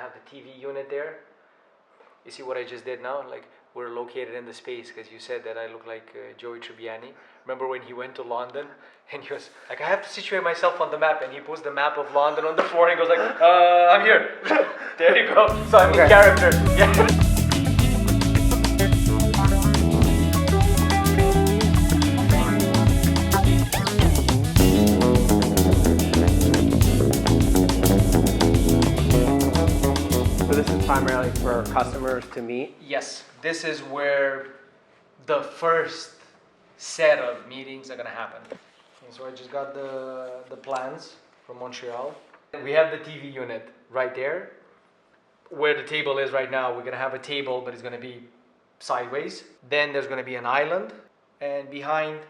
have the TV unit there. You see what I just did now? Like, we're located in the space because you said that I look like Joey Tribbiani. Remember when he went to London and he was like, I have to situate myself on the map, and he puts the map of London on the floor and goes like, I'm here. There you go. So I'm in character. Yeah. This is primarily for customers to meet? Yes, this is where the first set of meetings are gonna happen. And so I just got the plans from Montreal. We have the TV unit right there. Where the table is right now, we're gonna have a table, but it's gonna be sideways. Then there's gonna be an island, and behind,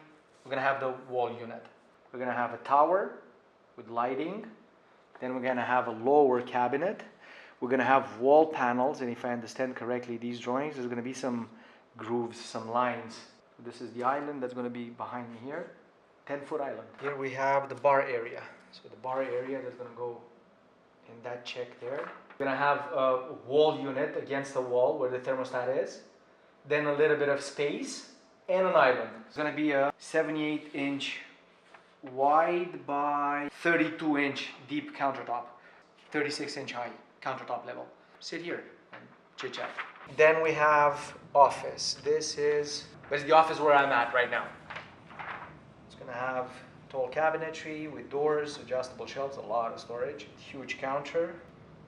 we're gonna have the wall unit. We're gonna have a tower with lighting. Then we're gonna have a lower cabinet. We're going to have wall panels, and if I understand correctly, these drawings, there's going to be some grooves, some lines. This is the island that's going to be behind me here, 10-foot island. Here we have the bar area. So the bar area that's going to go in that check there. We're going to have a wall unit against the wall where the thermostat is. Then a little bit of space and an island. It's going to be a 78-inch wide by 32-inch deep countertop, 36-inch high countertop level. Sit here and chit chat. Then we have office. This is the office where I'm at right now. It's gonna have tall cabinetry with doors, adjustable shelves, a lot of storage, huge counter.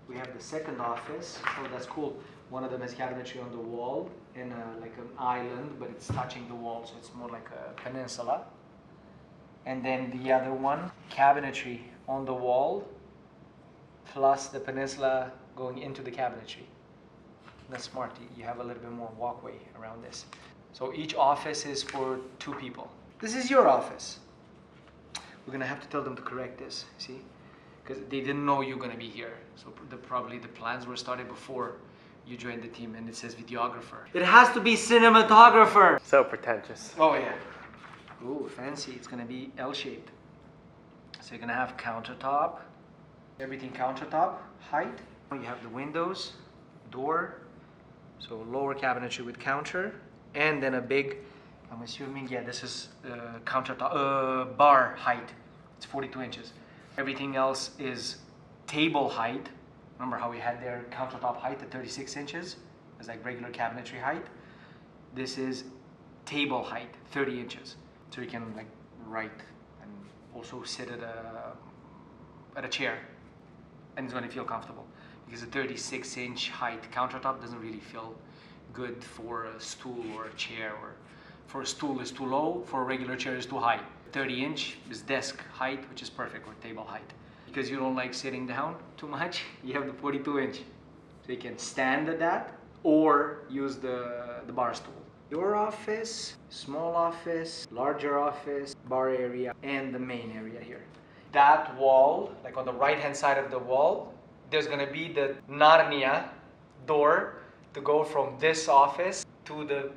We have the second office. Oh, that's cool. One of them has cabinetry on the wall and like an island, but it's touching the wall, so it's more like a peninsula. And then the other one, cabinetry on the wall, plus the peninsula going into the cabinetry. That's smart. You have a little bit more walkway around this. So each office is for 2 people. This is your office. We're gonna have to tell them to correct this, see? Because they didn't know you're gonna be here. So probably the plans were started before you joined the team, and it says videographer. It has to be cinematographer. So pretentious. Oh yeah. Ooh, fancy. It's gonna be L-shaped. So you're gonna have countertop. Everything countertop, height. You have the windows, door, so lower cabinetry with counter, and then a big, I'm assuming, yeah, this is countertop, bar height. It's 42 inches. Everything else is table height. Remember how we had their countertop height at 36 inches? It's like regular cabinetry height. This is table height, 30 inches. So you can like write and also sit at a chair. And it's going to feel comfortable, because a 36-inch height countertop doesn't really feel good for a stool or a chair, or for a stool is too low, for a regular chair is too high. 30-inch is desk height, which is perfect, or table height. Because you don't like sitting down too much, you have the 42-inch. So you can stand at that or use the bar stool. Your office, small office, larger office, bar area, and the main area here. That wall, like on the right hand side of the wall, there's gonna be the Narnia door to go from this office to the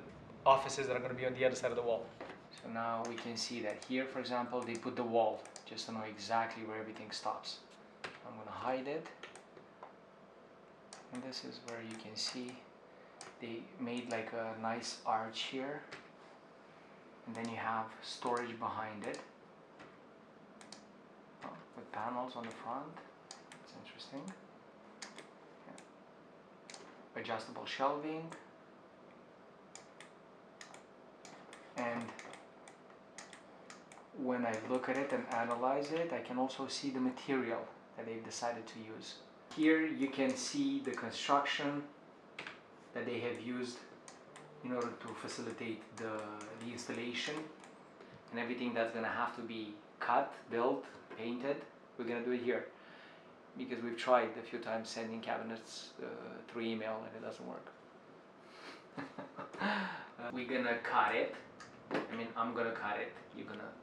offices that are gonna be on the other side of the wall. So now we can see that here, for example, they put the wall just to know exactly where everything stops. I'm gonna hide it. And this is where you can see they made like a nice arch here. And then you have storage behind it. With panels on the front. It's interesting. Yeah. Adjustable shelving. And when I look at it and analyze it, I can also see the material that they've decided to use. Here you can see the construction that they have used in order to facilitate the installation, and everything that's going to have to be cut, built, painted. We're going to do it here because we've tried a few times sending cabinets through email and it doesn't work. We're going to cut it. I mean, I'm going to cut it. You're going to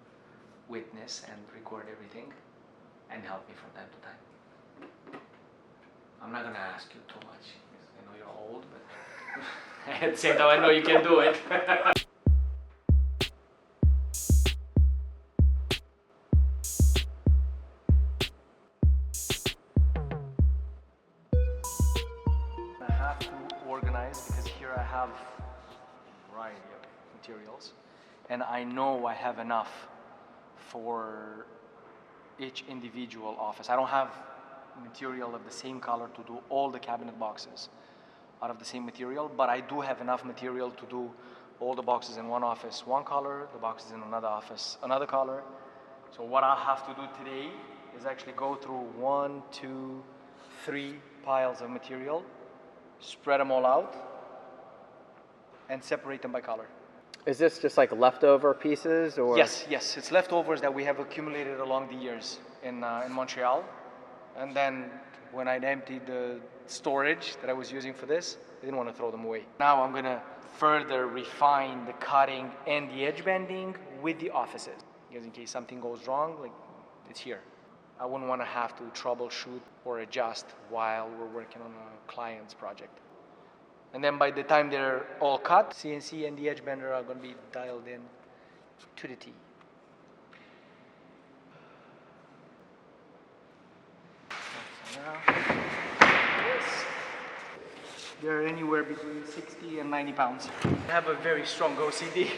witness and record everything and help me from time to time. I'm not going to ask you too much because I know you're old, but at the same time I know you can do it. have to organize because here I have a variety of materials, and I know I have enough for each individual office. I don't have material of the same color to do all the cabinet boxes out of the same material, but I do have enough material to do all the boxes in one office one color, the boxes in another office another color. So what I'll have to do today is actually go through 1, 2, 3 piles of material, spread them all out, and separate them by color. Is this just like leftover pieces, or? Yes, it's leftovers that we have accumulated along the years in Montreal. And then when I emptied the storage that I was using for this, I didn't want to throw them away. Now I'm gonna further refine the cutting and the edge bending with the offices. Because in case something goes wrong, like, it's here. I wouldn't want to have to troubleshoot or adjust while we're working on a client's project. And then by the time they're all cut, CNC and the edge bender are going to be dialed in to the T. So now, yes, they're anywhere between 60 and 90 pounds. I have a very strong OCD.